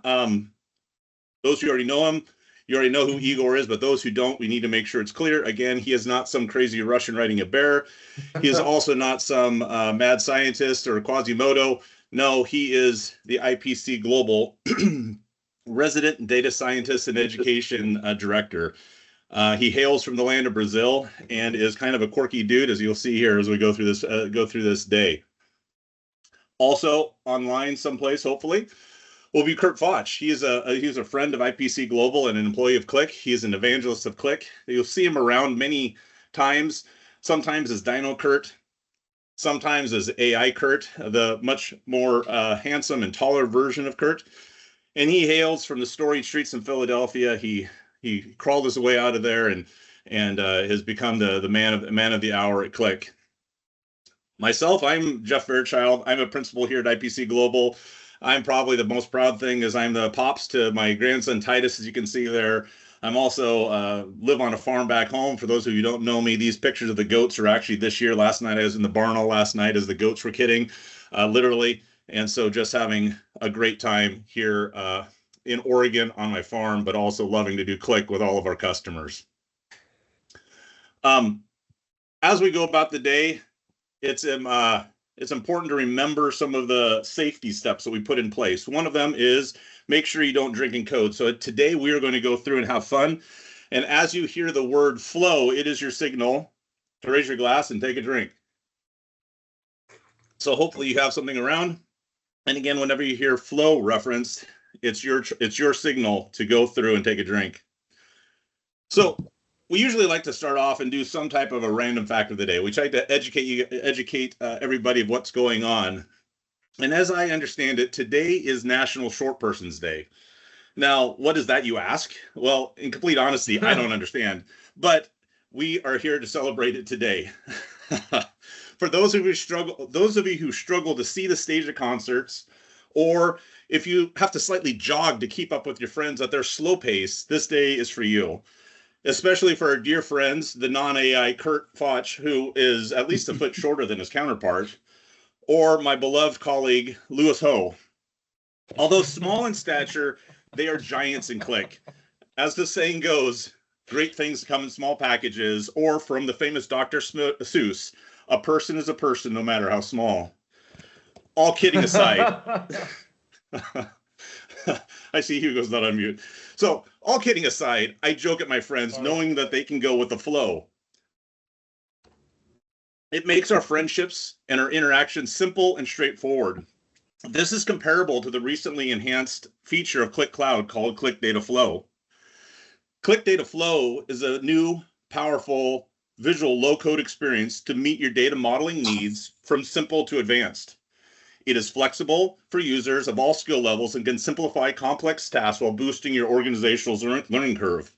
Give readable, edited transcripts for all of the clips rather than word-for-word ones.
Those who already know him, you already know who Igor is, but those who don't, we need to make sure it's clear. Again, he is not some crazy Russian riding a bear. He is also not some mad scientist or Quasimodo. No, he is the IPC Global resident data scientist and education director. He hails from the land of Brazil and is kind of a quirky dude, as you'll see here as we go through this day. Also online someplace, hopefully, will be Kurt Foch. He's a friend of IPC Global and an employee of Qlik. He's an evangelist of Qlik. You'll see him around many times, sometimes as Dino Kurt, sometimes as AI Kurt, the much more handsome and taller version of Kurt. And he hails from the storied streets in Philadelphia. He crawled his way out of there and has become the man of the hour at Qlik. Myself, I'm Jeff Fairchild. I'm a principal here at IPC Global. I'm probably the most proud thing is I'm the pops to my grandson Titus, as you can see there. I'm also live on a farm back home. For those of you who don't know me, these pictures of the goats are actually this year. Last night I was in the barn all last night as the goats were kidding, literally. And so just having a great time here in Oregon on my farm, but also loving to do Qlik with all of our customers. As we go about the day, it's important to remember some of the safety steps that we put in place. One of them is make sure you don't drink and code. So today we are going to go through and have fun. And as you hear the word flow, it is your signal to raise your glass and take a drink. So hopefully you have something around. And again, whenever you hear flow referenced, it's your signal to go through and take a drink. So we usually like to start off and do some type of a random fact of the day. We try to educate everybody of what's going on. And as I understand it, today is National Short Persons Day. Now, what is that, you ask? Well, in complete honesty, I don't understand. But we are here to celebrate it today. For those of you who struggle to see the stage of concerts, or if you have to slightly jog to keep up with your friends at their slow pace, this day is for you. Especially for our dear friends, the non-AI Kurt Foch, who is at least a foot shorter than his counterpart, or my beloved colleague, Louis Ho. Although small in stature, they are giants in Qlik. As the saying goes, great things come in small packages, or from the famous Dr. Seuss, a person is a person no matter how small. All kidding aside, I see Hugo's not on mute. So all kidding aside, I joke at my friends knowing that they can go with the flow. It makes our friendships and our interactions simple and straightforward. This is comparable to the recently enhanced feature of Qlik Cloud called Qlik Data Flow. Qlik Data Flow is a new, powerful, visual low-code experience to meet your data modeling needs from simple to advanced. It is flexible for users of all skill levels and can simplify complex tasks while boosting your organizational learning curve.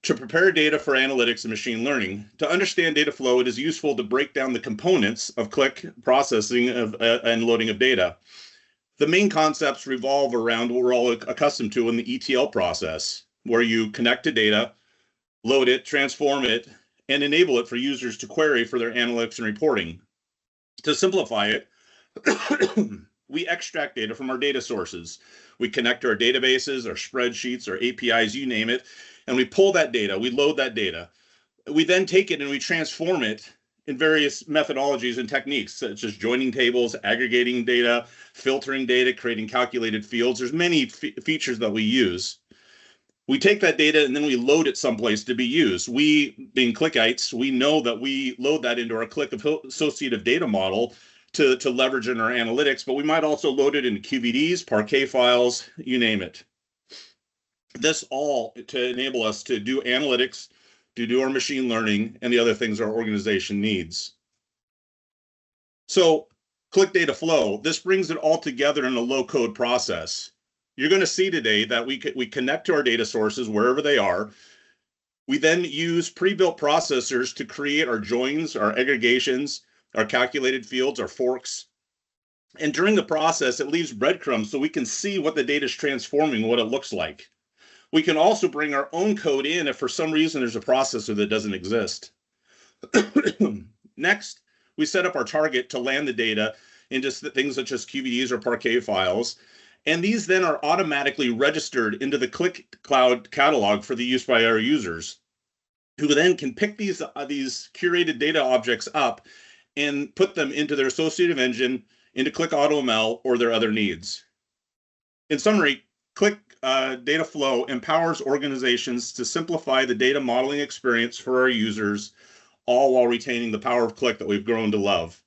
To prepare data for analytics and machine learning, to understand data flow, it is useful to break down the components of Qlik processing and loading of data. The main concepts revolve around what we're all accustomed to in the ETL process, where you connect to data, load it, transform it, and enable it for users to query for their analytics and reporting. To simplify it, we extract data from our data sources. We connect to our databases, our spreadsheets, our APIs, you name it, and we pull that data, we load that data. We then take it and we transform it in various methodologies and techniques, such as joining tables, aggregating data, filtering data, creating calculated fields. There's many features that we use. We take that data and then we load it someplace to be used. We, being Qlikites, we know that we load that into our Qlik associative data model to leverage in our analytics, but we might also load it into QVDs, Parquet files, you name it. This all to enable us to do analytics, to do our machine learning, and the other things our organization needs. So Qlik Data Flow, this brings it all together in a low-code process. You're going to see today that we connect to our data sources wherever they are. We then use pre-built processors to create our joins, our aggregations, our calculated fields, our forks. And during the process, it leaves breadcrumbs so we can see what the data is transforming, what it looks like. We can also bring our own code in if for some reason there's a processor that doesn't exist. Next, we set up our target to land the data into things such as QVDs or Parquet files. And these then are automatically registered into the Qlik Cloud catalog for the use by our users, who then can pick these curated data objects up and put them into their associative engine, into Qlik AutoML, or their other needs. In summary, Qlik Data Flow empowers organizations to simplify the data modeling experience for our users, all while retaining the power of Qlik that we've grown to love.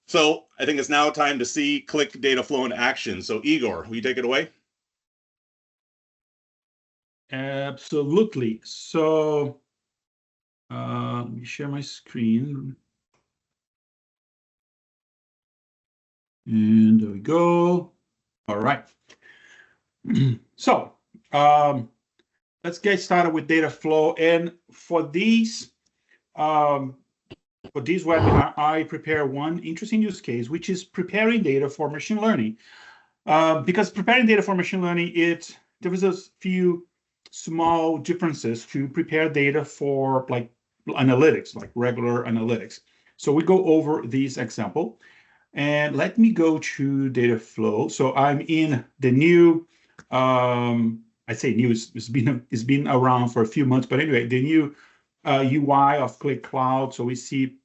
So I think it's now time to see Qlik Data Flow in action. So Igor, will you take it away? Absolutely. So let me share my screen. And there we go. All right. So let's get started with data flow. And for these webinar, I prepare one interesting use case, which is preparing data for machine learning. Because preparing data for machine learning, there is a few small differences to prepare data for like analytics, like regular analytics. So we go over this example. And let me go to data flow. So I'm in the new, I say new, it's been around for a few months, but anyway, the new UI of Qlik Cloud. So we see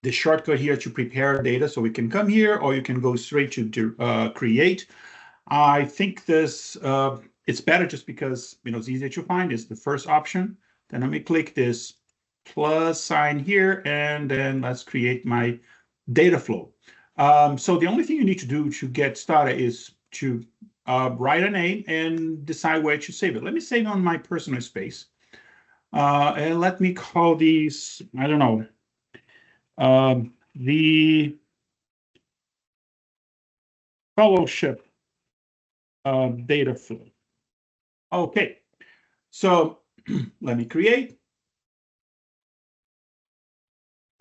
the shortcut here to prepare data. So we can come here, or you can go straight to create. I think this, it's better just because, it's easier to find. It's the first option. Then let me click this plus sign here, and then let's create my data flow. So the only thing you need to do to get started is to write a name and decide where to save it. Let me save it on my personal space. And let me call these, I don't know, the fellowship data flow. Okay, so let me create.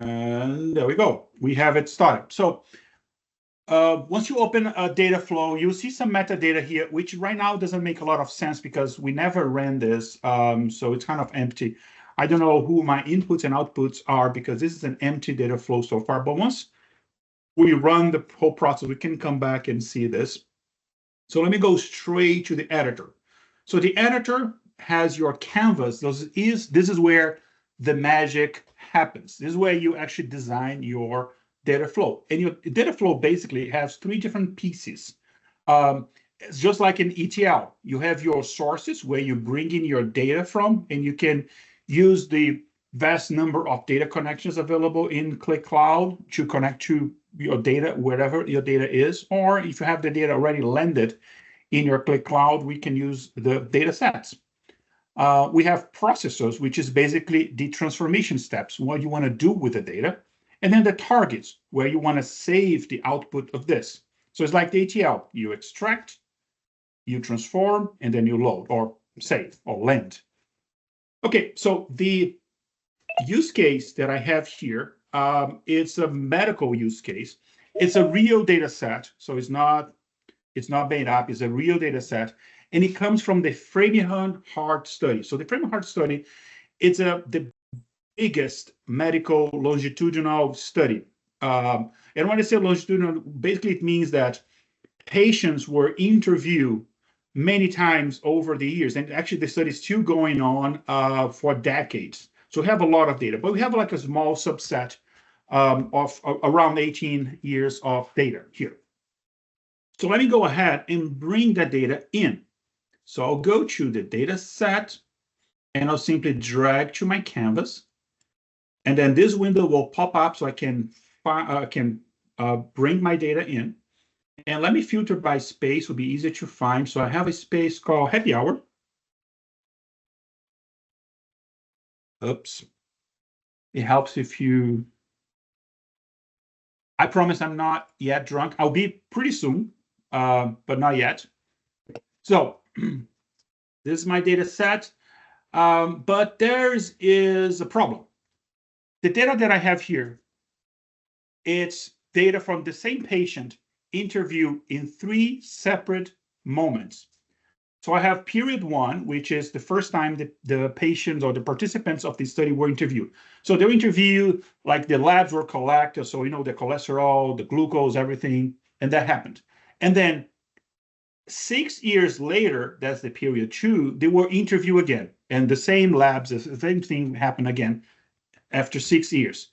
And there we go. We have it started. So once you open a data flow, you'll see some metadata here, which right now doesn't make a lot of sense because we never ran this. So it's kind of empty. I don't know who my inputs and outputs are because this is an empty data flow so far. But once we run the whole process, we can come back and see this. So let me go straight to the editor. So the editor has your canvas. This is where the magic happens. This is where you actually design your data flow. And your data flow basically has three different pieces. It's just like in ETL. You have your sources where you bring in your data from, and you can use the vast number of data connections available in Qlik Cloud to connect to your data, wherever your data is. Or if you have the data already landed in your Qlik Cloud, we can use the data sets. We have processors, which is basically the transformation steps, what you want to do with the data. And then the targets, where you want to save the output of this. So it's like the ETL. You extract, you transform, and then you load, or save, or land. Okay, so the use case that I have here, it's a medical use case. It's a real data set, so it's not made up. It's a real data set, and it comes from the Framingham Heart Study. So the Framingham Heart Study, it's the biggest medical longitudinal study. And when I say longitudinal, basically it means that patients were interviewed many times over the years, and actually the study is still going on for decades. So we have a lot of data, but we have like a small subset of around 18 years of data here. So let me go ahead and bring that data in. So I'll go to the data set, and I'll simply drag to my canvas. And then this window will pop up so I can bring my data in. And let me filter by space, will be easier to find. So I have a space called happy hour. Oops. It helps if you, I promise I'm not yet drunk. I'll be pretty soon, but not yet. So this is my data set, but there is a problem. The data that I have here, it's data from the same patient interviewed in 3 separate moments. So I have period 1, which is the first time the patients or the participants of the study were interviewed. So they were interviewed, like the labs were collected, so the cholesterol, the glucose, everything, and that happened. And then 6 years later, that's the period 2, they were interviewed again. And the same labs, the same thing happened again after 6 years.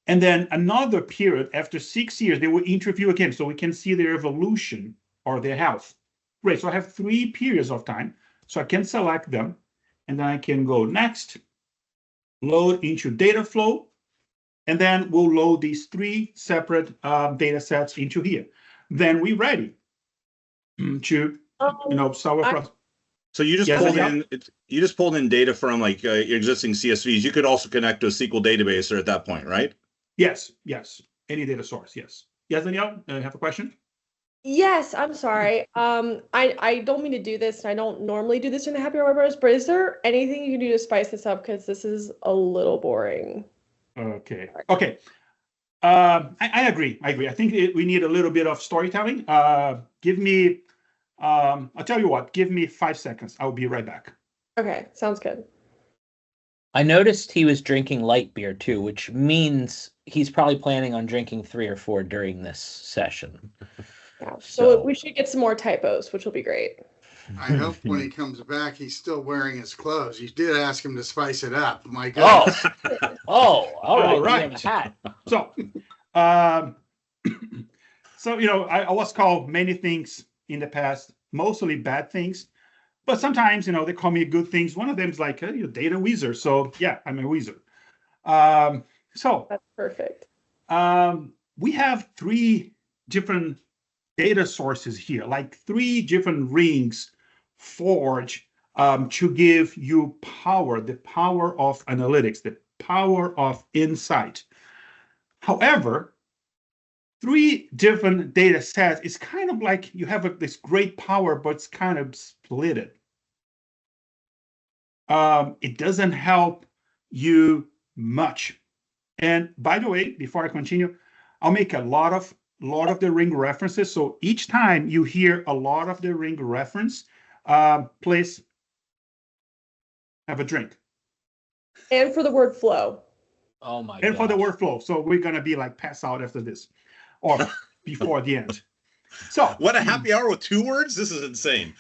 And then another period after 6 years, they will interview again. So we can see their evolution or their health. Great. So I have 3 periods of time. So I can select them. And then I can go next, load into data flow. And then we'll load these 3 separate data sets into here. Then we're ready to, solve a process. So you just pulled in data from like your existing CSVs. You could also connect to a SQL database at that point, right? Yes. Any data source, yes. Yes, Danielle, have a question? Yes, I'm sorry. I don't mean to do this, and I don't normally do this in the Happy Hour webinars, but is there anything you can do to spice this up? Because this is a little boring. Okay. I agree. I think we need a little bit of storytelling. Give me, I'll tell you what, give me 5 seconds. I'll be right back. Okay, sounds good. I noticed he was drinking light beer too, which means he's probably planning on drinking 3 or 4 during this session. Yeah, so we should get some more typos, which will be great. I hope when he comes back, he's still weering his clothes. You did ask him to spice it up. My goodness. All right. So, I was called many things in the past, mostly bad things, but sometimes, they call me good things. One of them is like, you're a data wizard. So yeah, I'm a wizard. So that's perfect. We have 3 different data sources here, like 3 different rings forged to give you power, the power of analytics, the power of insight. However, 3 different data sets is kind of like you have this great power, but it's kind of splitted. It doesn't help you much. And by the way, before I continue, I'll make a lot of the ring references. So each time you hear a lot of the ring reference, please have a drink. And for the word flow. Oh my! And for the word flow. So we're gonna be like pass out after this, or before the end. So what a happy hour with 2 words! This is insane.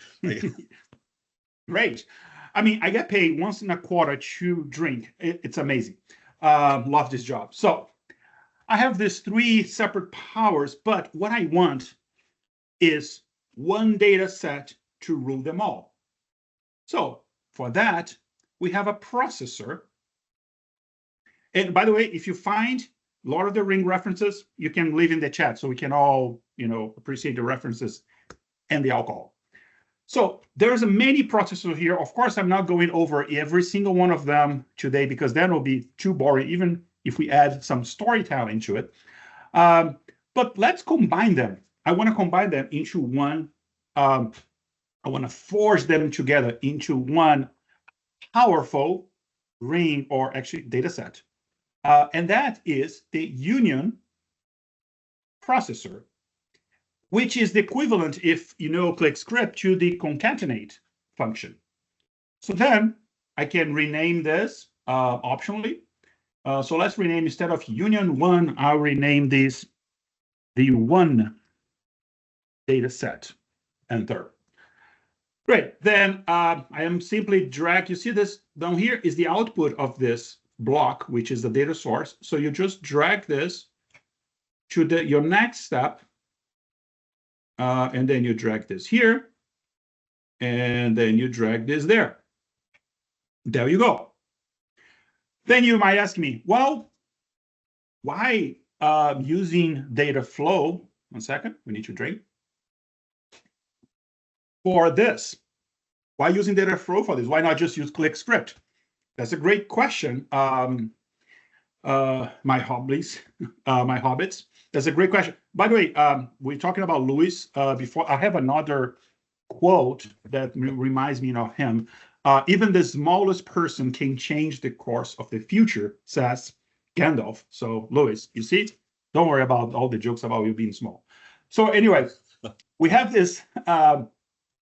Great. I mean, I get paid once in a quarter to drink. It's amazing. Love this job. So I have these 3 separate powers, but what I want is one data set to rule them all. So for that, we have a processor. And by the way, if you find a lot of the ring references, you can leave in the chat so we can all, appreciate the references and the alcohol. So there's a many processors here. Of course, I'm not going over every single one of them today because that will be too boring, even if we add some storytelling to it. But let's combine them. I want to combine them into one. I want to forge them together into one powerful ring, or actually data set. And that is the union processor, which is the equivalent, if you know Qlik script, to the concatenate function. So then I can rename this optionally. So let's rename, instead of union 1, I'll rename this the 1 data set. Enter. Great. Then I am simply drag. You see this down here is the output of this block, which is the data source. So you just drag this to your next step. And then you drag this here. And then you drag this there. There you go. Then you might ask me, well, why using data flow? 1 second, we need to drink. For this, why using data flow for this? Why not just use Qlik script? That's a great question. My hobbits. That's a great question. By the way, we're talking about Louis before. I have another quote that reminds me of him. Even the smallest person can change the course of the future, says Gandalf. So Louis, you see, don't worry about all the jokes about you being small. So anyway, we have this.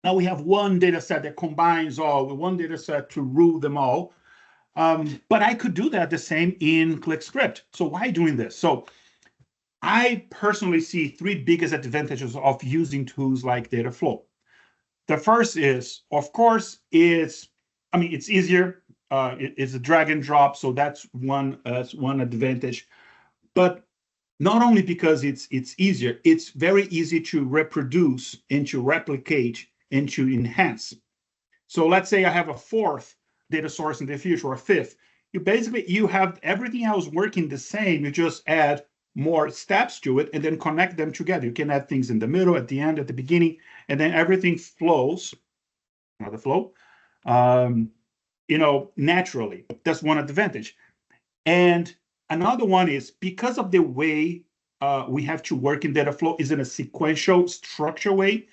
Now we have one data set that combines all, one data set to rule them all. But I could do that the same in Qlik script. So why doing this? So I personally see 3 biggest advantages of using tools like data flow. The first is, of course, it's easier. It's a drag and drop, so that's one advantage. But not only because it's easier, it's very easy to reproduce and to replicate and to enhance. So let's say I have a fourth data source in the future, or a fifth. You have everything else working the same. You just add more steps to it and then connect them together. You can add things in the middle, at the end, at the beginning, and then everything flows. Another flow, naturally. That's one advantage. And another one is because of the way we have to work in data flow is in a sequential structure way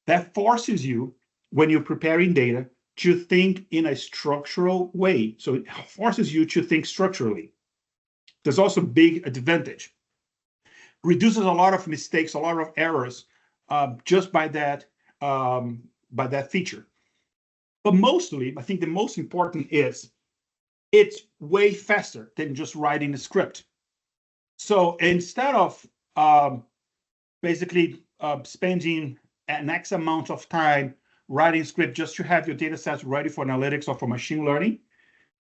that forces you, when you're preparing data, to think in a structural way. So it forces you to think structurally. There's also a big advantage. Reduces a lot of mistakes, a lot of errors, just by that feature. But mostly, I think the most important is it's way faster than just writing a script. So instead of basically spending an X amount of time writing script just to have your data sets ready for analytics or for machine learning,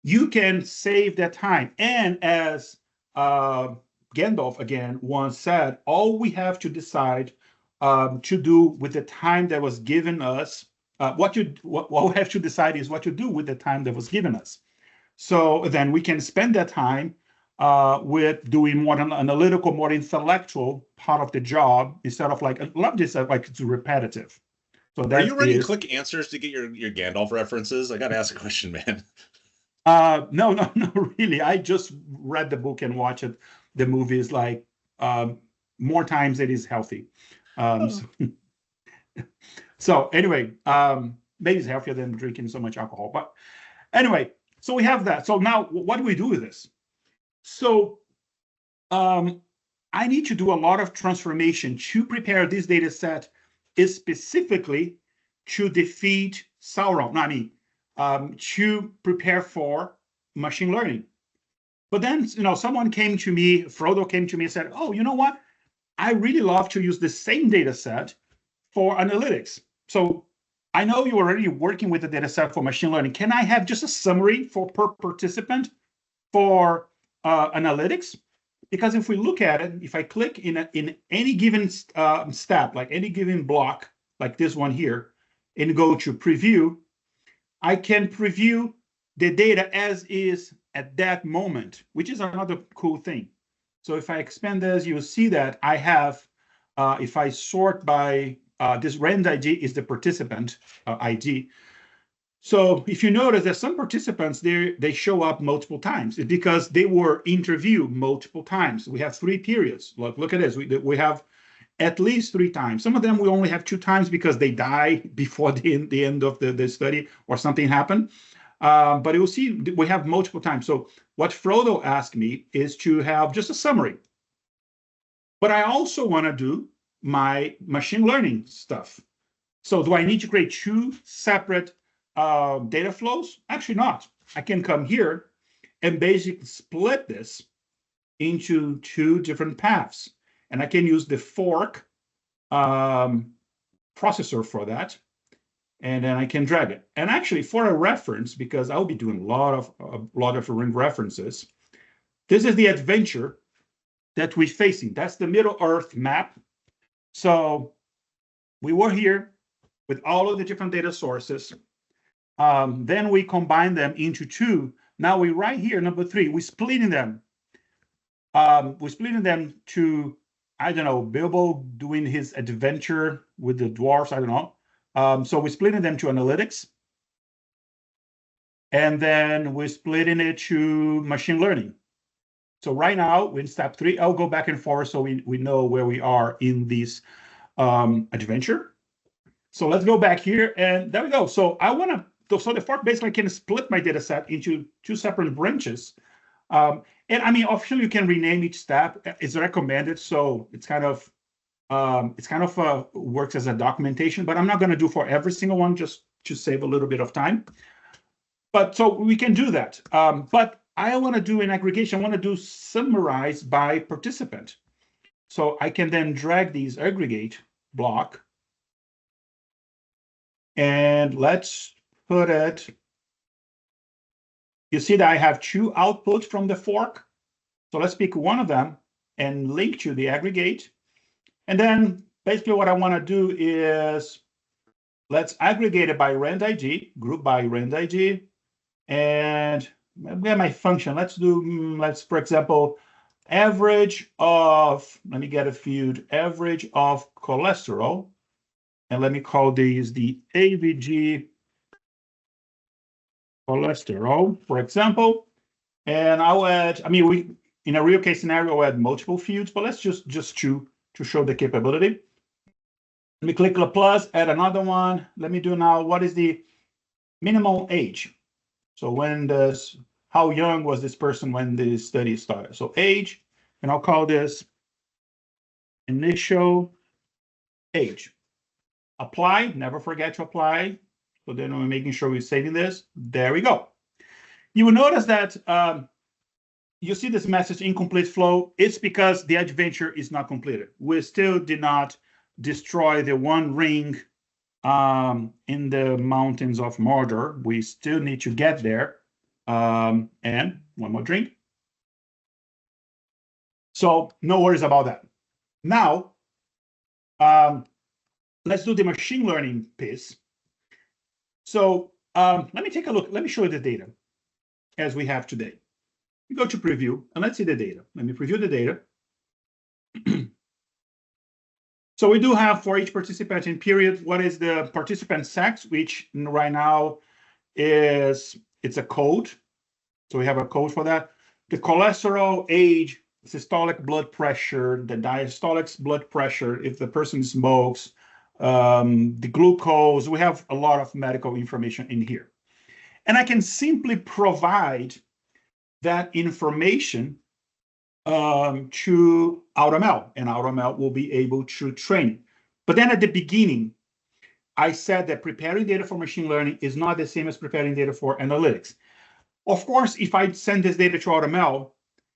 you can save that time. And as Gandalf again once said, all we have to decide to do with the time that was given us, what we have to decide is what to do with the time that was given us. So then we can spend that time with doing more analytical, more intellectual part of the job instead of I love this, it's repetitive. So are you running Qlik answers to get your Gandalf references? I got to ask a question, man. No, really. I just read the book and watched the movies more times than is healthy. So anyway, maybe it's healthier than drinking so much alcohol. But anyway, so we have that. So now what do we do with this? So I need to do a lot of transformation to prepare this data set is specifically to defeat Sauron, to prepare for machine learning. But then, someone came to me, Frodo came to me and said, oh, you know what? I really love to use the same data set for analytics. So I know you're already working with the data set for machine learning. Can I have just a summary per participant for analytics? Because if we look at it, if I click in any given step, like any given block, like this one here, and go to preview, I can preview the data as is at that moment, which is another cool thing. So if I expand this, you'll see that I have, if I sort by this rand ID is the participant ID. So if you notice that some participants, they show up multiple times because they were interviewed multiple times. We have 3 periods. Look at this. We have at least 3 times. Some of them we only have 2 times because they die before the end of the study or something happened. But you'll see we have multiple times. So what Frodo asked me is to have just a summary. But I also want to do my machine learning stuff. So do I need to create 2 separate data flows? Actually not. I can come here and basically split this into 2 different paths. And I can use the fork processor for that. And then I can drag it. And actually for a reference, because I'll be doing a lot of references, this is the adventure that we're facing. That's the Middle Earth map. So we were here with all of the different data sources. Then we combine them into 2. Now we right here, number 3, we're splitting them. We're splitting them to, I don't know, Bilbo doing his adventure with the dwarves, I don't know. So we're splitting them to analytics. And then we're splitting it to machine learning. So right now, we're in step 3. I'll go back and forth so we know where we are in this adventure. So let's go back here, and there we go. So so the fork basically can split my data set into 2 separate branches. And officially you can rename each step. It's recommended, so it's kind of works as a documentation, but I'm not going to do for every single one just to save a little bit of time. But so we can do that. But I want to do an aggregation. I want to do summarize by participant. So I can then drag these aggregate block And let's put it, you see that I have two outputs from the fork. So let's pick one of them and link to the aggregate. And then basically what I want to do is let's aggregate it by rand ID, group by rand ID. And we have my function. Let's do, for example, average of, let me get a field, average of cholesterol. And let me call these the AVG cholesterol, for example. And I'll add, I mean, we in a real case scenario, I'll add multiple fields, but let's just to show the capability. Let me click the plus, add another one. Let me do now, what is the minimum age? So when does, how young was this person when the study started? So age, and I'll call this initial age. Apply, never forget to apply. So then we're making sure we're saving this. There we go. You will notice that you see this message incomplete flow. It's because the adventure is not completed. We still did not destroy the one ring in the mountains of Mordor. We still need to get there. And one more drink. So no worries about that. Now, let's do the machine learning piece. So let me take a look. Let me show you the data as we have today. We go to preview and let's see the data. Let me preview the data. So we do have for each participant in period, what is the participant sex, which right now is, it's a code. So we have a code for that. The cholesterol, age, systolic blood pressure, the diastolic blood pressure, if the person smokes, the glucose, we have a lot of medical information in here. And I can simply provide that information to AutoML, and AutoML will be able to train. But then at the beginning, I said that preparing data for machine learning is not the same as preparing data for analytics. Of course, if I send this data to AutoML,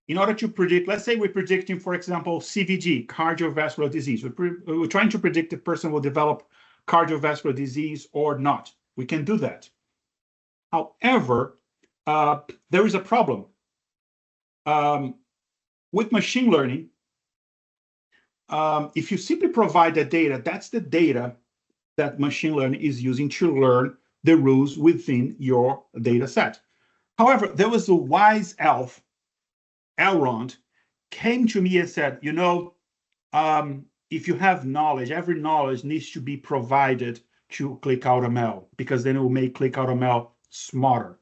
in order to predict, let's say we're predicting, for example, CVD, cardiovascular disease. We're trying to predict if a person will develop cardiovascular disease or not. We can do that. However, there is a problem. With machine learning, if you simply provide the data, that's the data that machine learning is using to learn the rules within your data set. However, there was a wise elf, Elrond, came to me and said, you know, if you have knowledge, every knowledge needs to be provided to Qlik AutoML, because then it will make Qlik AutoML smarter.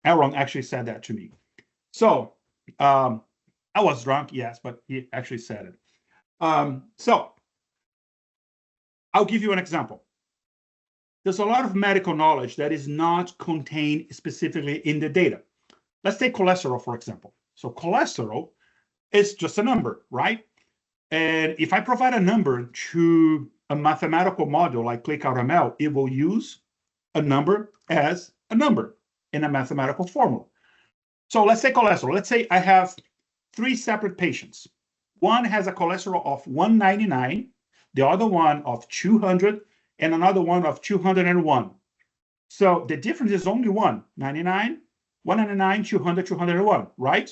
Elrond actually said that to me. So I was drunk, yes, but he actually said it. So I'll give you an example. There's a lot of medical knowledge that is not contained specifically in the data. Let's take cholesterol, for example. So cholesterol is just a number, right? And if I provide a number to a mathematical model like Qlik AutoML, it will use a number as a number in a mathematical formula. So let's say cholesterol. Let's say I have 3 separate patients. One has a cholesterol of 199, the other one of 200, and another one of 201. So the difference is only 199, 199, 200, 201, right?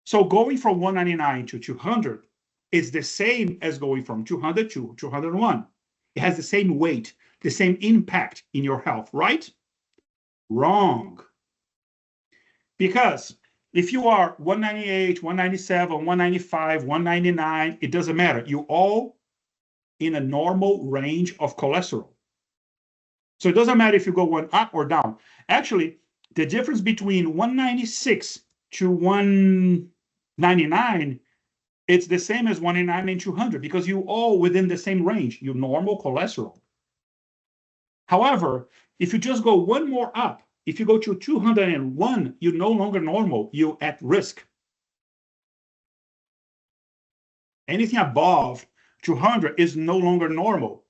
So going from 199 to 200 is the same as going from 200 to 201. It has the same weight, the same impact in your health, right? Wrong. Because if you are 198, 197, 195, 199, it doesn't matter. You're all in a normal range of cholesterol. So it doesn't matter if you go one up or down. Actually, the difference between 196 to 199, it's the same as 199 and 200 because you're all within the same range, your normal cholesterol. However, if you just go one more up, if you go to 201, you're no longer normal, you're at risk. Anything above 200 is no longer normal,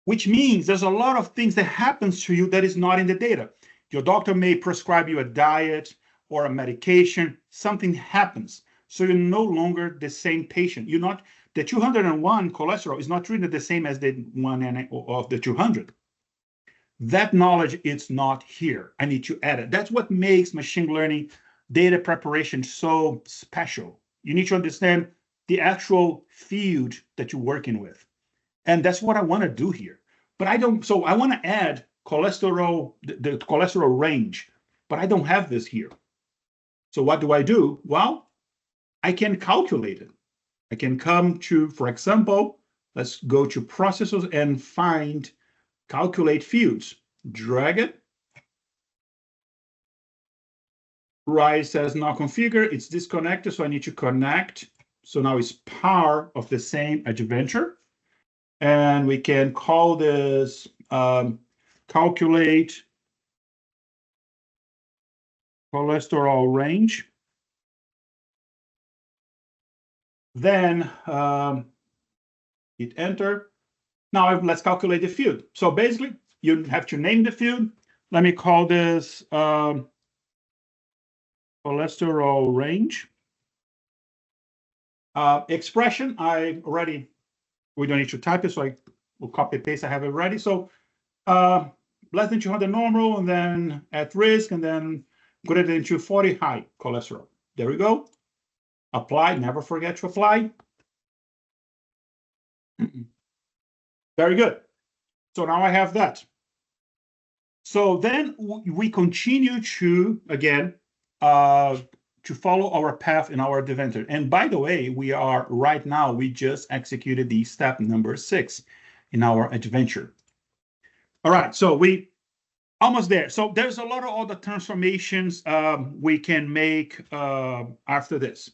which means there's a lot of things that happens to you that is not in the data. Your doctor may prescribe you a diet or a medication, something happens. So you're no longer the same patient. You're not, the 201 cholesterol is not treated the same as the one of the 200. that knowledge is not here. I need to add it. That's what makes machine learning data preparation so special. You need to understand the actual field that you're working with. And that's what I want to do here. But I don't, so I want to add cholesterol, the cholesterol range, but I don't have this here. So what do? Well, I can calculate it. I can come to, for example, let's go to processors and find calculate fields. Drag it. Rise says not configured. It's disconnected, so I need to connect. So now it's part of the same adventure. And we can call this calculate cholesterol range. Then hit enter. Now let's calculate the field. So basically, you have to name the field. Let me call this cholesterol range. Expression, we don't need to type it, so I will copy paste. I have it ready. So less than 200 normal, and then at risk, and then greater than 240 high cholesterol. There we go. Apply, never forget to apply. Very good. So now I have that. So then we continue to, again, to follow our path in our adventure. And by the way, we just executed the step number 6 in our adventure. All right, so we almost there. So there's a lot of other transformations we can make after this.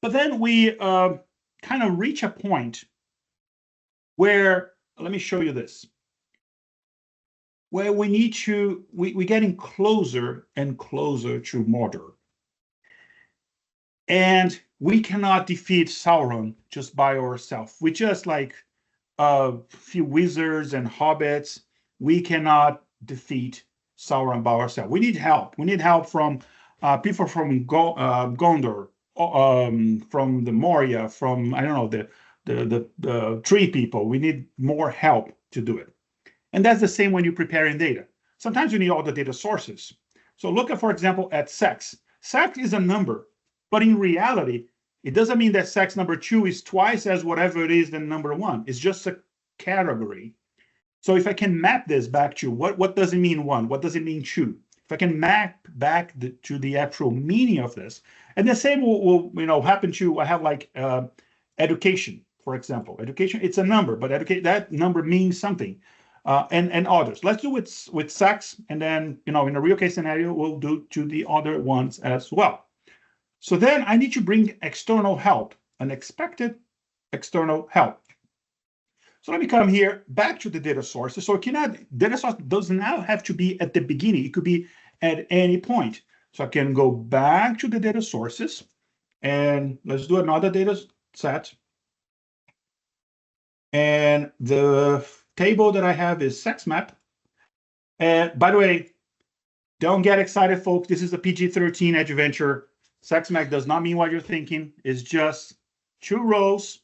But then we kind of reach a point where, let me show you this, where we need to, we're getting closer and closer to Mordor. And we cannot defeat Sauron just by ourselves. We just like a few wizards and hobbits. We cannot defeat Sauron by ourselves. We need help. We need help from people from Gondor, from the Moria, from, I don't know, the tree people. We need more help to do it. And that's the same when you're preparing data. Sometimes you need all the data sources. So look at, for example, at sex. Sex is a number, but in reality, it doesn't mean that sex number 2 is twice as whatever it is than number 1. It's just a category. So if I can map this back to what does it mean 1? What does it mean 2? If I can map back to the actual meaning of this, and the same will happen to, I have like education, for example. Education, it's a number, but that number means something. And others. Let's do it with sex, and then in a real case scenario, we'll do to the other ones as well. So then I need to bring external help, unexpected external help. So let me come here back to the data sources. So data source does not have to be at the beginning. It could be at any point. So I can go back to the data sources, and let's do another data set. And the table that I have is sex map. And by the way, don't get excited, folks. This is a PG-13 adventure. Sex map does not mean what you're thinking. It's just 2 rows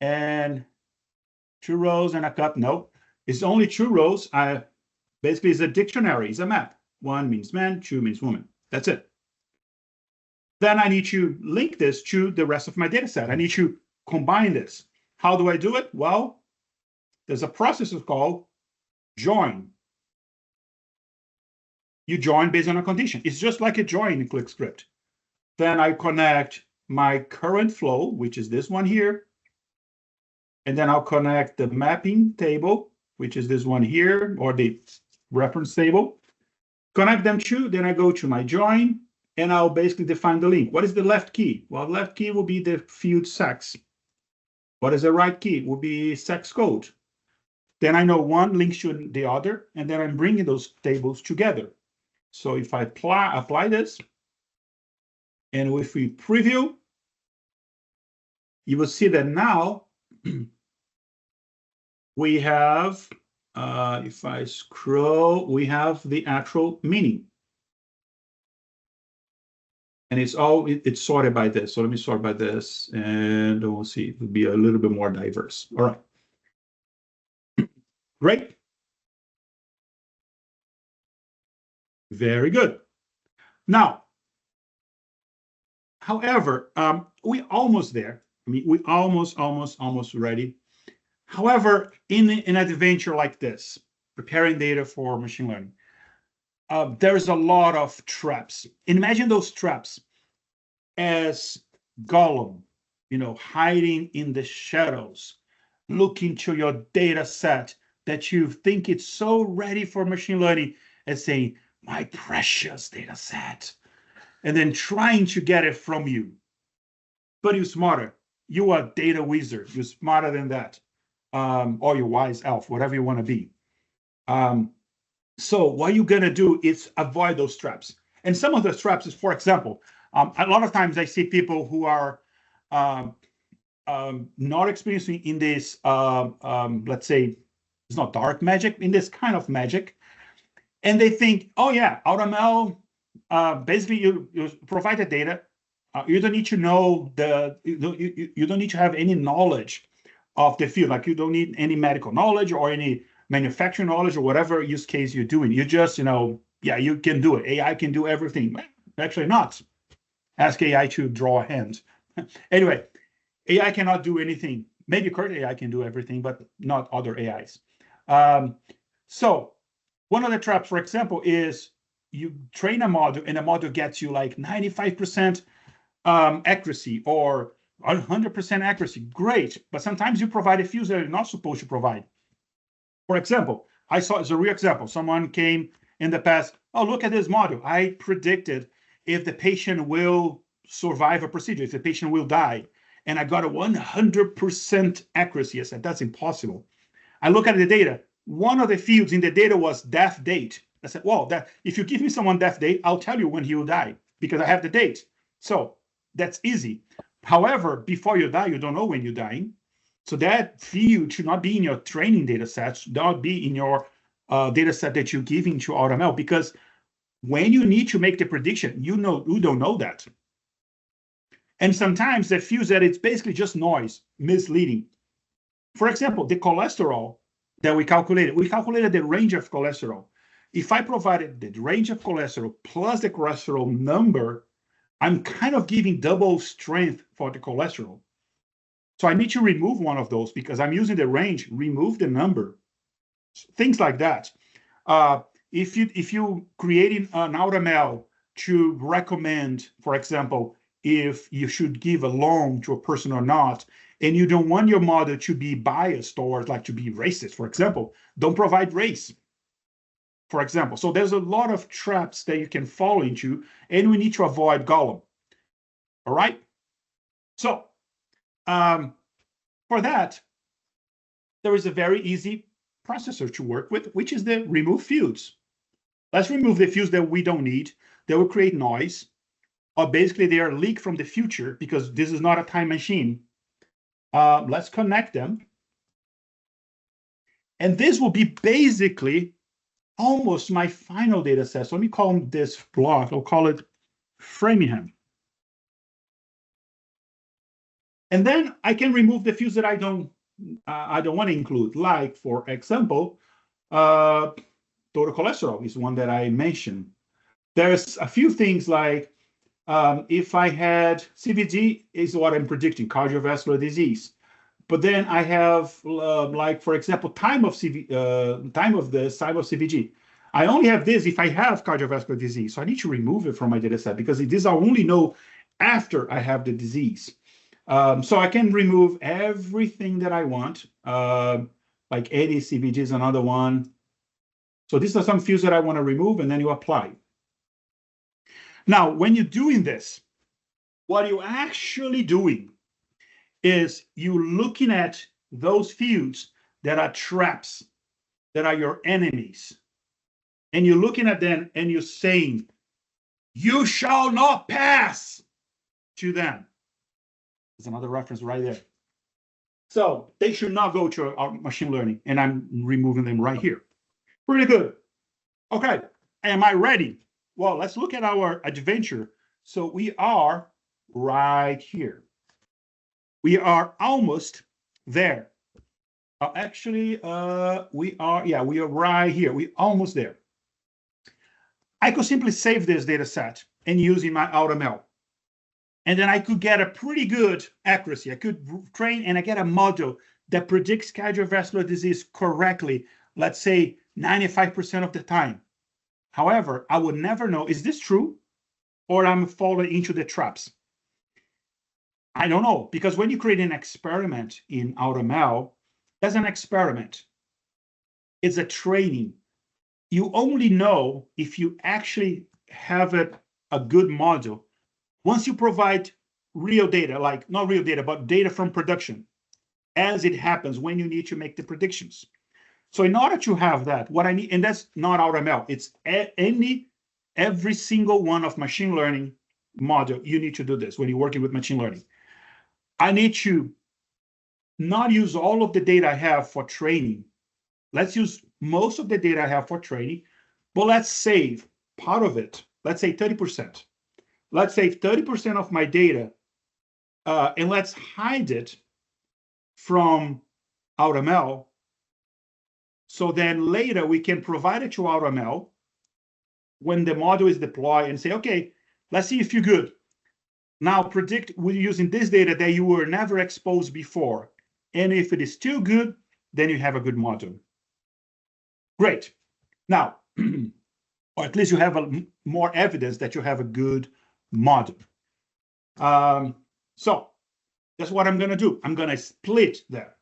and 2 rows and a cut. No, it's only 2 rows. Basically, it's a dictionary. It's a map. 1 means man, 2 means woman. That's it. Then I need to link this to the rest of my data set. I need to combine this. How do I do it? Well, there's a process called join. You join based on a condition. It's just like a join in Qlik script. Then I connect my current flow, which is this one here. And then I'll connect the mapping table, which is this one here, or the reference table. Connect them to, then I go to my join, and I'll basically define the link. What is the left key? Well, left key will be the field sex. What is the right key? Will be sex code. Then I know one links to the other, and then I'm bringing those tables together. So if I apply this, and if we preview, you will see that now we have, if I scroll, we have the actual meaning. And it's sorted by this. So let me sort by this, and we'll see. It will be a little bit more diverse. All right. Great. Very good. Now, however, we almost there. I mean, we almost ready. However, in an adventure like this, preparing data for machine learning, there's a lot of traps. Imagine those traps as Gollum, hiding in the shadows, looking to your data set that you think it's so ready for machine learning and saying, my precious data set, and then trying to get it from you. But you're smarter. You are a data wizard. You're smarter than that. Or your wise elf, whatever you want to be. So what you're going to do is avoid those traps. And some of those traps is, for example, a lot of times I see people who are not experiencing in this, let's say, it's not dark magic, in this kind of magic. And they think, oh yeah, AutoML, basically you provide the data. You don't need to know you don't need to have any knowledge of the field. Like you don't need any medical knowledge or any manufacturing knowledge or whatever use case you're doing. You just, yeah, you can do it. AI can do everything. Actually not. Ask AI to draw a hand. Anyway, AI cannot do anything. Maybe current AI can do everything, but not other AIs. So one of the traps, for example, is you train a model and the model gets you like 95% accuracy or 100% accuracy. Great, but sometimes you provide a few that you're not supposed to provide. For example, I saw, it's a real example. Someone came in the past, oh, look at this model. I predicted if the patient will survive a procedure, if the patient will die. And I got a 100% accuracy. I said, that's impossible. I look at the data. One of the fields in the data was death date. I said, well, if you give me someone death date, I'll tell you when he will die because I have the date. So that's easy. However, before you die, you don't know when you're dying. So that field should not be in your training data set, should not be in your data set that you're giving to AutoML, because when you need to make the prediction, you don't know that. And sometimes that feels that it's basically just noise, misleading. For example, the cholesterol that we calculated the range of cholesterol. If I provided the range of cholesterol plus the cholesterol number, I'm kind of giving double strength for the cholesterol. So I need to remove one of those because I'm using the range, remove the number, things like that. If you creating an AutoML to recommend, for example, if you should give a loan to a person or not, and you don't want your model to be biased or like to be racist, for example, don't provide race, for example. So there's a lot of traps that you can fall into, and we need to avoid Gollum. All right? So for that, there is a very easy processor to work with, which is the remove fields. Let's remove the fields that we don't need, that will create noise, or basically they are leaked from the future because this is not a time machine. Let's connect them. And this will be basically almost my final data set. So let me call this block, I'll call it Framingham. And then I can remove the fields that I don't want to include. Like, for example, total cholesterol is one that I mentioned. There's a few things like if I had CVD is what I'm predicting, cardiovascular disease. But then I have like, for example, time of CVG. I only have this if I have cardiovascular disease. So I need to remove it from my data set because this I only know after I have the disease. So I can remove everything that I want, like 80 CVG is another one. So these are some fields that I want to remove, and then you apply. Now, when you're doing this, what you're actually doing is you looking at those fields that are traps, that are your enemies. And you're looking at them and you're saying, you shall not pass to them. There's another reference right there. So they should not go to our machine learning, and I'm removing them right here. Pretty good. Okay, am I ready? Well, let's look at our adventure. So we are right here. We are almost there. Actually, we are right here. We're almost there. I could simply save this data set and use in my AutoML. And then I could get a pretty good accuracy. I could train and I get a model that predicts cardiovascular disease correctly, let's say 95% of the time. However, I would never know, is this true? Or I'm falling into the traps. I don't know, because when you create an experiment in AutoML, that's an experiment. It's a training. You only know if you actually have a good model once you provide real data, like not real data, but data from production, as it happens when you need to make the predictions. So in order to have that, what I need, and that's not AutoML, it's every single one of machine learning module, you need to do this when you're working with machine learning. I need to not use all of the data I have for training. Let's use most of the data I have for training, but let's save part of it. Let's say 30%. Let's save 30% of my data, and let's hide it from AutoML. So then later we can provide it to AutoML when the model is deployed and say, okay, let's see if you're good. Now predict we're using this data that you were never exposed before. And if it is still good, then you have a good model. Great. Now, or at least you have more evidence that you have a good model. So that's what I'm going to do. I'm going to split that.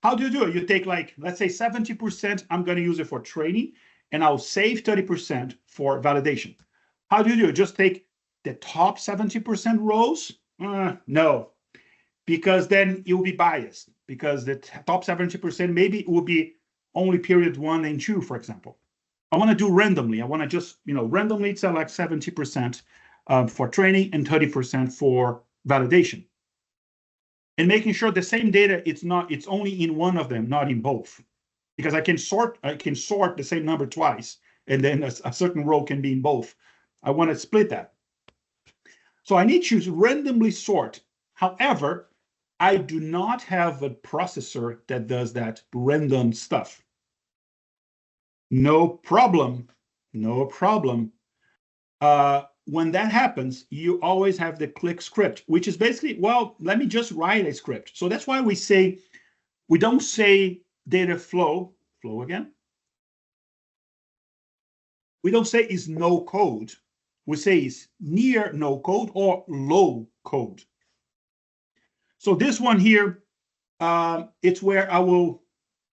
How do you do it? You take, like, let's say 70%, I'm going to use it for training, and I'll save 30% for validation. How do you do it? Just take the top 70% rows? No, because then you'll be biased, because the top 70% maybe it will be only period 1 and 2, for example. I want to do randomly. I want to just, randomly select 70% for training and 30% for validation. And making sure the same data, it's only in one of them, not in both. Because I can sort the same number twice, and then a certain row can be in both. I want to split that. So I need to randomly sort. However, I do not have a processor that does that random stuff. No problem. No problem. When that happens, you always have the Qlik script, which is basically, well, let me just write a script. So that's why we don't say data flow again. We don't say is no code. We say is near no code or low code. So this one here, it's where I will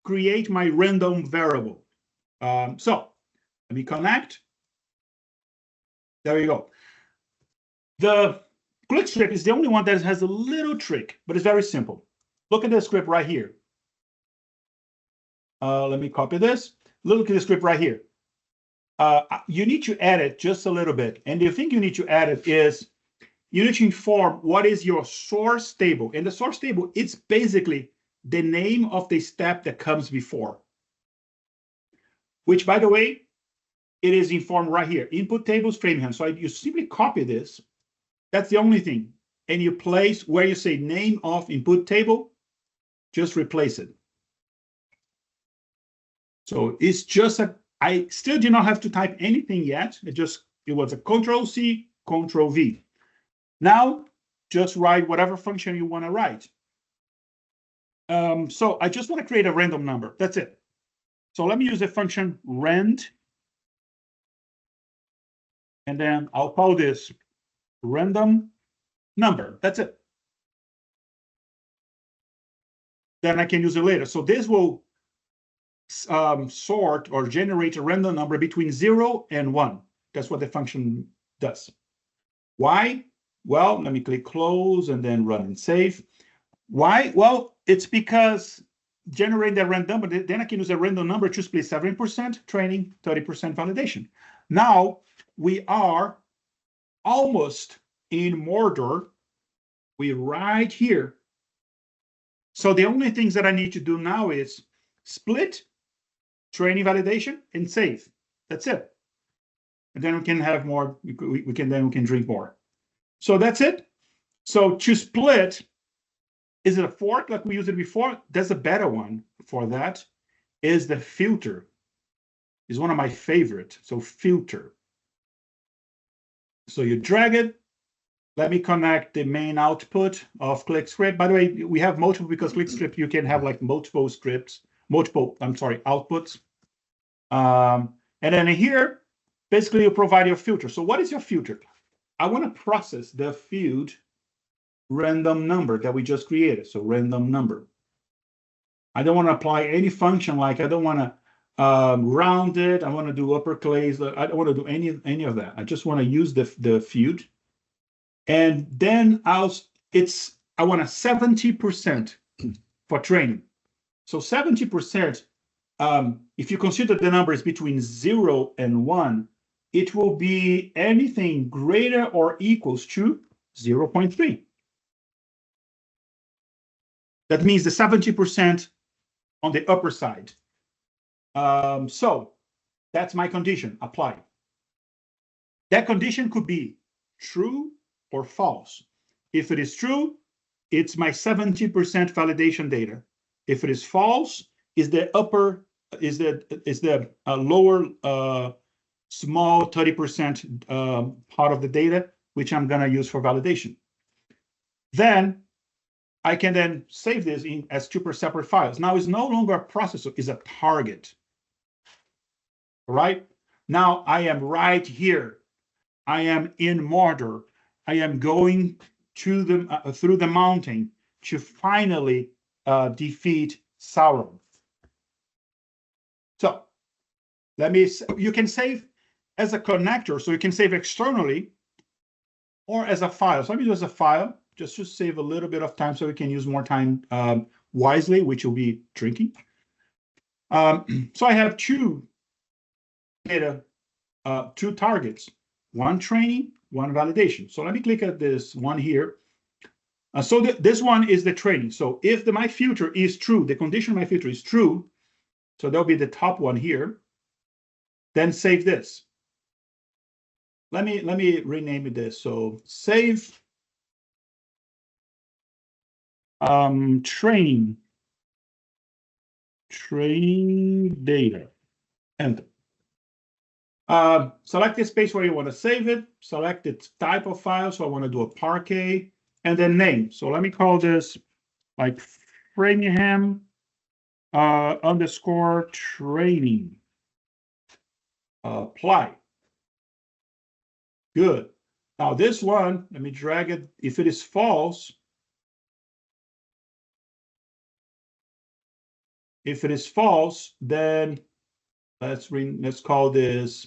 create my random variable. So let me connect. There you go. The Qlik script is the only one that has a little trick, but it's very simple. Look at the script right here. Let me copy this. Look at the script right here. You need to add it just a little bit. And the thing you need to add it is you need to inform what is your source table. And the source table, it's basically the name of the step that comes before. Which, by the way, it is informed right here. Input tables, frame hand. So you simply copy this. That's the only thing. And you place where you say name of input table, just replace it. So it's just I still do not have to type anything yet. It was a Control-C, Control-V. Now, just write whatever function you want to write. So I just want to create a random number. That's it. So let me use the function rand. And then I'll call this random number. That's it. Then I can use it later. So this will sort or generate a random number between 0 and 1. That's what the function does. Why? Well, let me click close and then run and save. Why? Well, it's because generate that random number, then I can use a random number to split 70% training, 30% validation. Now we are almost in Mordor. We're right here. So the only things that I need to do now is split, training validation, and save. That's it. And then we can have more, we can drink more. So that's it. So to split, Is it a fork like we used it before? There's a better one for that. Is the filter. Is one of my favorite. So filter. So you drag it. Let me connect the main output of Qlik script. By the way, we have multiple because Qlik script, you can have like multiple scripts, outputs. And then here, basically you provide your filter. So what is your filter? I want to process the field random number that we just created. So random number. I don't want to apply any function, like I don't want to round it. I want to do uppercase. I don't want to do any of that. I just want to use the field. And then I want a 70% for training. So 70%, if you consider the number is between 0 and 1, it will be anything greater or equals to 0.3. That means the 70% on the upper side. So that's my condition, apply. That condition could be true or false. If it is true, it's my 70% validation data. If it is false, is the lower small 30% part of the data, which I'm gonna use for validation. Then I can then save this as two separate files. Now it's no longer a processor, it's a target. All right? Now I am right here. I am in Mordor. I am going to through the mountain to finally defeat Sauron. So you can save as a connector, so you can save externally or as a file. So let me do as a file, just to save a little bit of time so we can use more time wisely, which will be drinking. So I have two data, two targets, one training, one validation. So let me click at this one here. So this one is the training. So if my filter is true, the condition of my filter is true, so there'll be the top one here, then save this. Let me rename this. So save training data, enter. Select the space where you want to save it, select the type of file. So I want to do a Parquet, and then name. So let me call this like Framingham underscore training. Apply. Good. Now this one, let me drag it. If it is false, then let's call this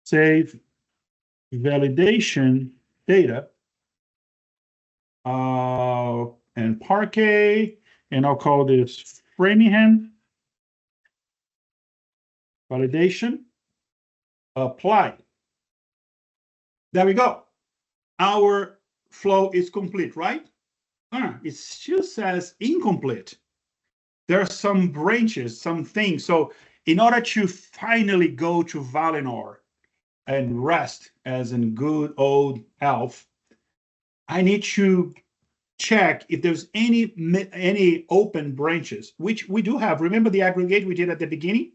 save validation data and Parquet, and I'll call this Framingham validation. Apply. There we go. Our flow is complete, right? It still says incomplete. There are some branches, some things. So in order to finally go to Valinor and rest as a good old elf, I need to check if there's any open branches, which we do have. Remember the aggregate we did at the beginning?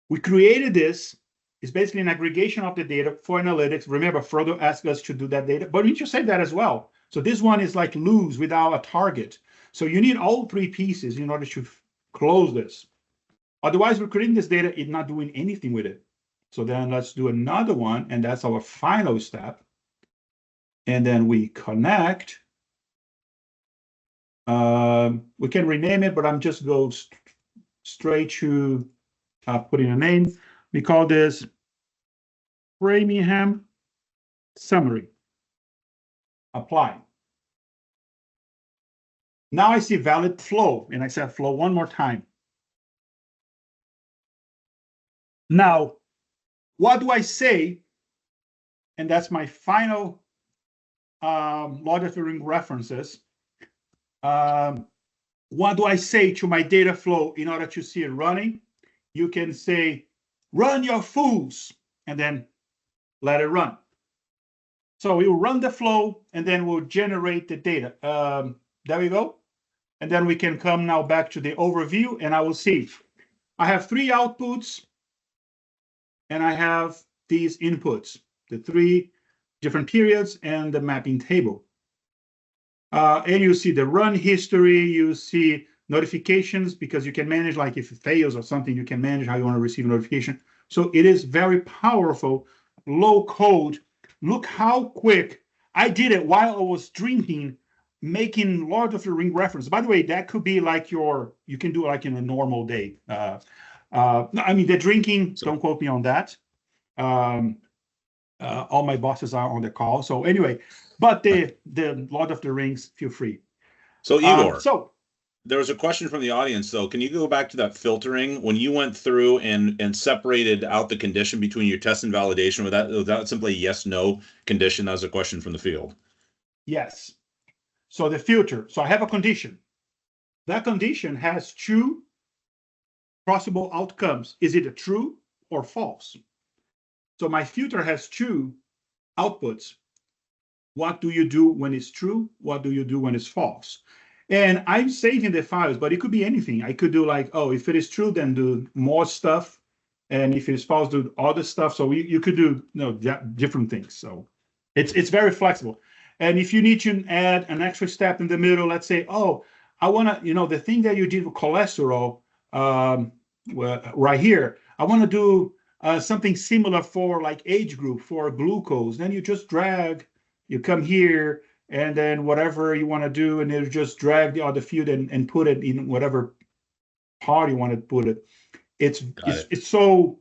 We created this. It's basically an aggregation of the data for analytics. Remember, Frodo asked us to do that data, but we need to save that as well. So this one is like loose without a target. So you need all three pieces in order to close this. Otherwise, we're creating this data, it's not doing anything with it. So then let's do another one, and that's our final step. And then we connect. We can rename it, but I'm just go straight to putting a name. We call this Framingham summary. Apply. Now I see valid flow, and I said flow one more time. Now, what do I say? And that's my final log filtering references. What do I say to my data flow in order to see it running? You can say, run your fools, and then let it run. So we'll run the flow and then we'll generate the data. There we go. And then we can come now back to the overview and I will see. I have 3 outputs and I have these inputs, the 3 different periods and the mapping table. And you see the run history, you see notifications, because you can manage, like if it fails or something, you can manage how you want to receive a notification. So it is very powerful, low code. Look how quick I did it while I was drinking, making Lord of the Ring reference. By the way, that could be like you can do it like in a normal day. I mean, the drinking, don't quote me on that. All my bosses are on the call. So anyway, but the Lord of the Rings, feel free. So Igor, so there was a question from the audience, though. Can you go back to that filtering when you went through and separated out the condition between your test and validation? Was that simply a yes/no condition? That was a question from the field. Yes. So the filter. So I have a condition. That condition has 2 possible outcomes. Is it a true or false? So my filter has 2 outputs. What do you do when it's true? What do you do when it's false? And I'm saving the files, but it could be anything. I could do like, oh, if it is true, then do more stuff. And if it's false, do other stuff. So you could do different things. So it's very flexible. And if you need to add an extra step in the middle, let's say, oh, I want to, the thing that you did with cholesterol right here, I want to do something similar for like age group, for glucose. Then you just drag, you come here, and then whatever you want to do, and then just drag the other field and put it in whatever part you want to put it. It's so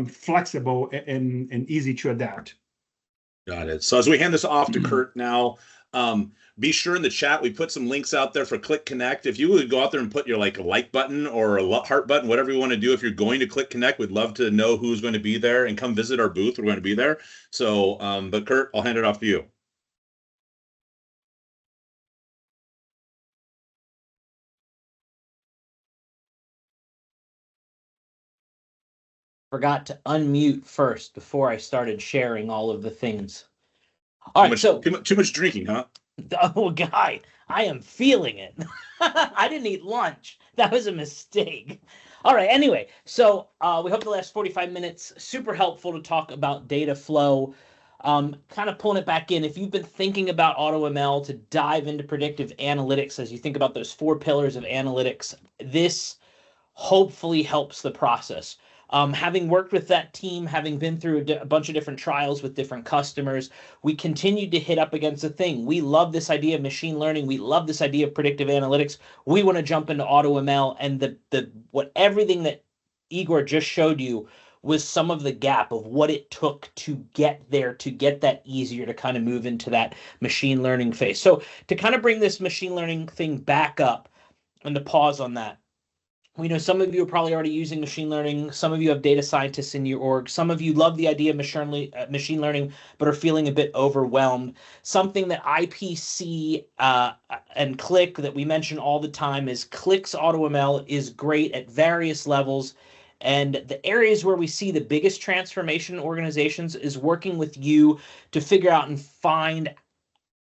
flexible and easy to adapt. Got it. So as we hand this off to Kurt now, be sure in the chat we put some links out there for Qlik Connect. If you would go out there and put your like button or a heart button, whatever you want to do, if you're going to Qlik Connect, we'd love to know who's going to be there and come visit our booth. We're going to be there. So, but Kurt, I'll hand it off to you. Forgot to unmute first before I started sharing all of the things. All right, too much drinking, huh? Oh, guy, I am feeling it. I didn't eat lunch. That was a mistake. All right, anyway, so we hope the last 45 minutes super helpful to talk about data flow. Kind of pulling it back in. If you've been thinking about AutoML to dive into predictive analytics, as you think about those 4 pillars of analytics, this hopefully helps the process. Having worked with that team, having been through a bunch of different trials with different customers, we continued to hit up against a thing. We love this idea of machine learning. We love this idea of predictive analytics. We want to jump into AutoML, and everything that Igor just showed you was some of the gap of what it took to get there, to get that easier to kind of move into that machine learning phase. So to kind of bring this machine learning thing back up and to pause on that, we know some of you are probably already using machine learning. Some of you have data scientists in your org. Some of you love the idea of machine learning, but are feeling a bit overwhelmed. Something that IPC and Qlik that we mention all the time is Qlik's AutoML is great at various levels. And the areas where we see the biggest transformation in organizations is working with you to figure out and find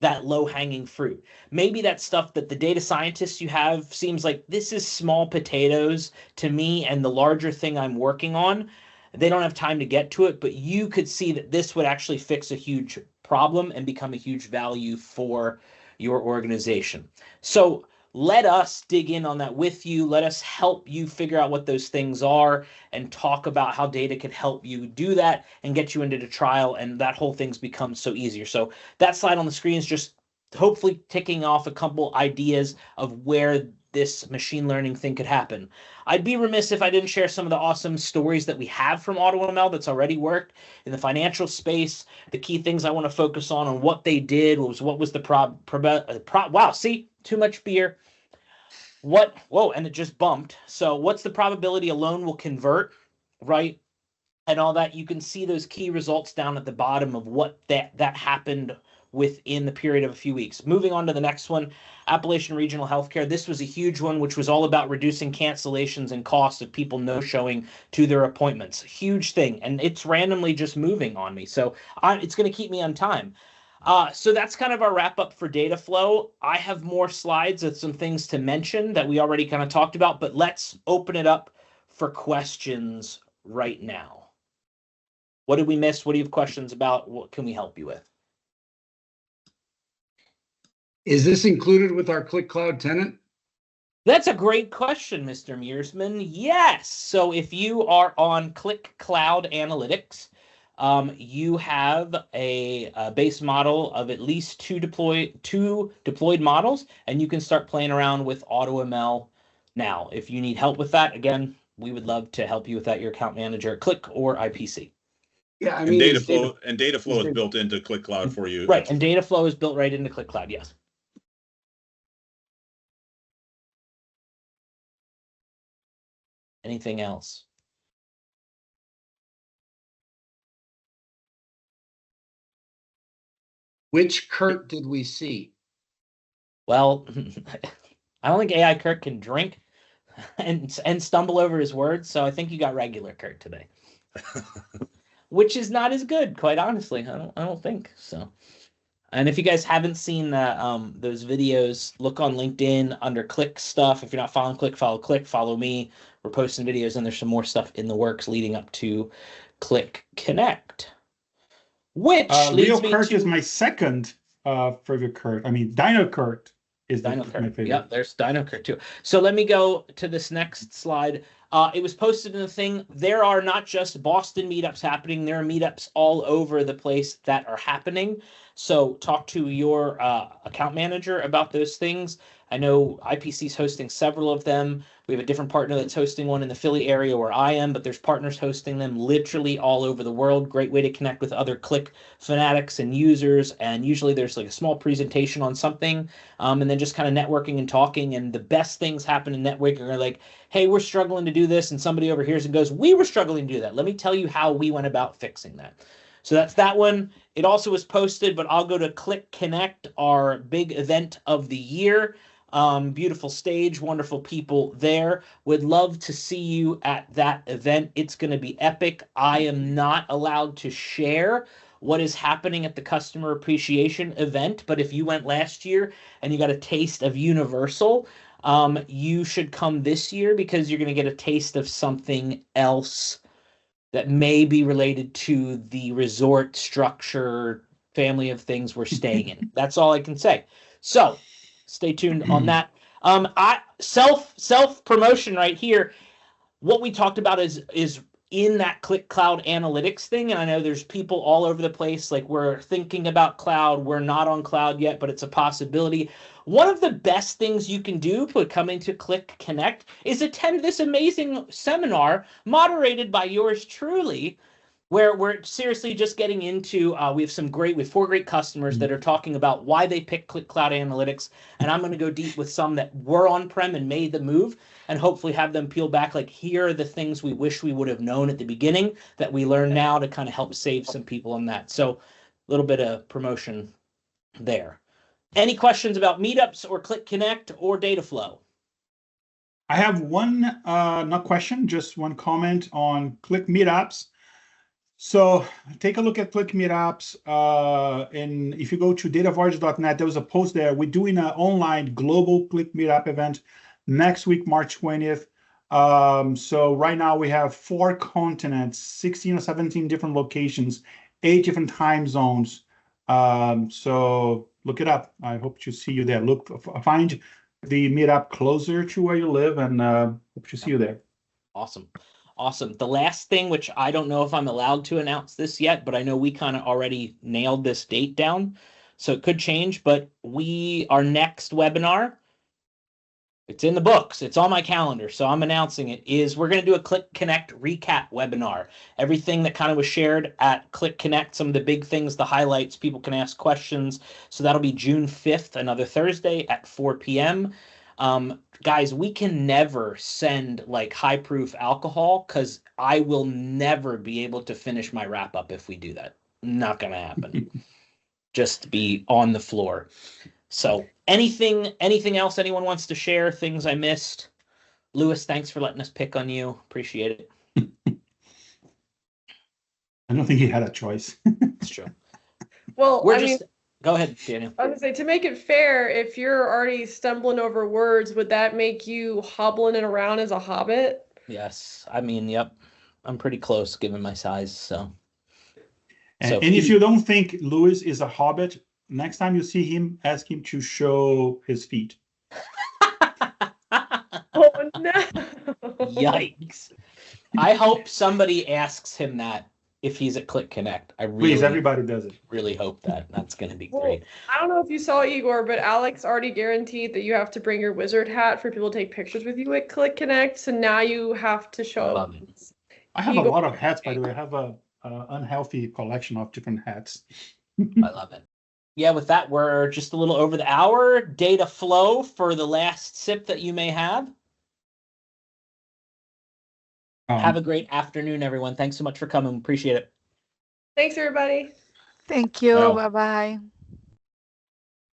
that low-hanging fruit. Maybe that stuff that the data scientists you have seems like this is small potatoes to me and the larger thing I'm working on, they don't have time to get to it, but you could see that this would actually fix a huge problem and become a huge value for your organization. So let us dig in on that with you. Let us help you figure out what those things are and talk about how data can help you do that and get you into the trial, and that whole thing's become so easier. So that slide on the screen is just hopefully ticking off a couple ideas of where this machine learning thing could happen. I'd be remiss if I didn't share some of the awesome stories that we have from AutoML that's already worked in the financial space. The key things I want to focus on what they did was what was the wow, see, too much beer. Whoa, and it just bumped. So what's the probability a loan will convert, right? And all that. You can see those key results down at the bottom of what that happened within the period of a few weeks. Moving on to the next one, Appalachian Regional Healthcare. This was a huge one, which was all about reducing cancellations and costs of people no-showing to their appointments. Huge thing, and it's randomly just moving on me. So it's going to keep me on time. So that's kind of our wrap up for data flow. I have more slides of some things to mention that we already kind of talked about, but let's open it up for questions right now. What did we miss? What do you have questions about? What can we help you with? Is this included with our Qlik Cloud tenant? That's a great question, Mr. Mearsman. Yes. So if you are on Qlik Cloud Analytics, you have a base model of at least two deployed models, and you can start playing around with AutoML now. If you need help with that, again, we would love to help you with that. Your account manager at Qlik or IPC. Yeah, I And mean, data flow is data- built into Qlik Cloud for you. Right, and data flow is built right into Qlik Cloud. Yes. Anything else? Which Kurt did we see? Well, I don't think AI Kurt can drink and stumble over his words, so I think you got regular Kurt today, which is not as good, quite honestly. I don't think so. And if you guys haven't seen those videos, look on LinkedIn under Qlik stuff. If you're not following Qlik, follow Qlik, follow me. We're posting videos, and there's some more stuff in the works leading up to Qlik Connect. Which Real leads me Kurt to is my second favorite Kurt. I mean, Dino Kurt is Dino my Kurt. favorite. Yep, there's Dino Kurt too. So let me go to this next slide. It was posted in the thing. There are not just Boston meetups happening. There are meetups all over the place that are happening. So talk to your account manager about those things. I know IPC is hosting several of them. We have a different partner that's hosting one in the Philly area where I am, but there's partners hosting them literally all over the world. Great way to connect with other Qlik fanatics and users. And usually there's like a small presentation on something, and then just kind of networking and talking. And the best things happen in networking are like, hey, we're struggling to do this. And somebody overhears and goes, we were struggling to do that. Let me tell you how we went about fixing that. So that's that one. It also was posted, but I'll go to Qlik Connect, our big event of the year. Beautiful stage, wonderful people there. Would love to see you at that event. It's going to be epic. I am not allowed to share what is happening at the customer appreciation event, but if you went last year and you got a taste of Universal, you should come this year because you're going to get a taste of something else that may be related to the resort structure family of things we're staying in. That's all I can say. So stay tuned on that. Self promotion right here. What we talked about is in that Qlik Cloud Analytics thing, and I know there's people all over the place. Like, we're thinking about cloud. We're not on cloud yet, but it's a possibility. One of the best things you can do for coming to Qlik Connect is attend this amazing seminar moderated by yours truly, where we're seriously just getting into, we have 4 great customers that are talking about why they picked Qlik Cloud Analytics, and I'm going to go deep with some that were on-prem and made the move, and hopefully have them peel back, like, here are the things we wish we would have known at the beginning that we learn now to kind of help save some people on that. So a little bit of promotion there. Any questions about meetups or Qlik Connect or data flow? I have one, not question, just one comment on Qlik meetups. So take a look at Qlik meetups, and if you go to datavoyage.net, there was a post there. We're doing an online global Qlik meetup event next week, March 20th. So right now we have 4 continents, 16 or 17 different locations, 8 different time zones. So look it up. I hope to see you there. Find the meetup closer to where you live, and hope to see you there. Awesome. The last thing, which I don't know if I'm allowed to announce this yet, but I know we kind of already nailed this date down, so it could change, but our next webinar, it's in the books. It's on my calendar, so I'm announcing it, is we're going to do a Qlik Connect recap webinar. Everything that kind of was shared at Qlik Connect, some of the big things, the highlights, people can ask questions. So that'll be June 5th, another Thursday at 4 p.m. Guys, we can never send like high proof alcohol because I will never be able to finish my wrap up if we do that. Not going to happen. Just be on the floor. So anything else anyone wants to share? Things I missed? Lewis, thanks for letting us pick on you. Appreciate it. I don't think he had a choice. It's true. Well, We're just Go ahead, Daniel. I was gonna say, to make it fair, if you're already stumbling over words, would that make you hobbling it around as a hobbit? Yes, I mean, yep. I'm pretty close given my size, so. And if you don't think Louis is a hobbit, next time you see him, ask him to show his feet. Oh no! Yikes. I hope somebody asks him that if he's at Qlik Connect. I really, Please, everybody does it. really hope that. That's going to be Well, great. I don't know if you saw Igor, but Alex already guaranteed that you have to bring your wizard hat for people to take pictures with you at Qlik Connect. So now you have to show. Love it. I have Igor- a lot of hats, by the way. I have a unhealthy collection of different hats. I love it. Yeah, with that, we're just a little over the hour. Data flow for the last sip that you may have. Have a great afternoon, everyone. Thanks so much for coming. Appreciate it. Thanks, everybody. Thank you. Well. Bye-bye.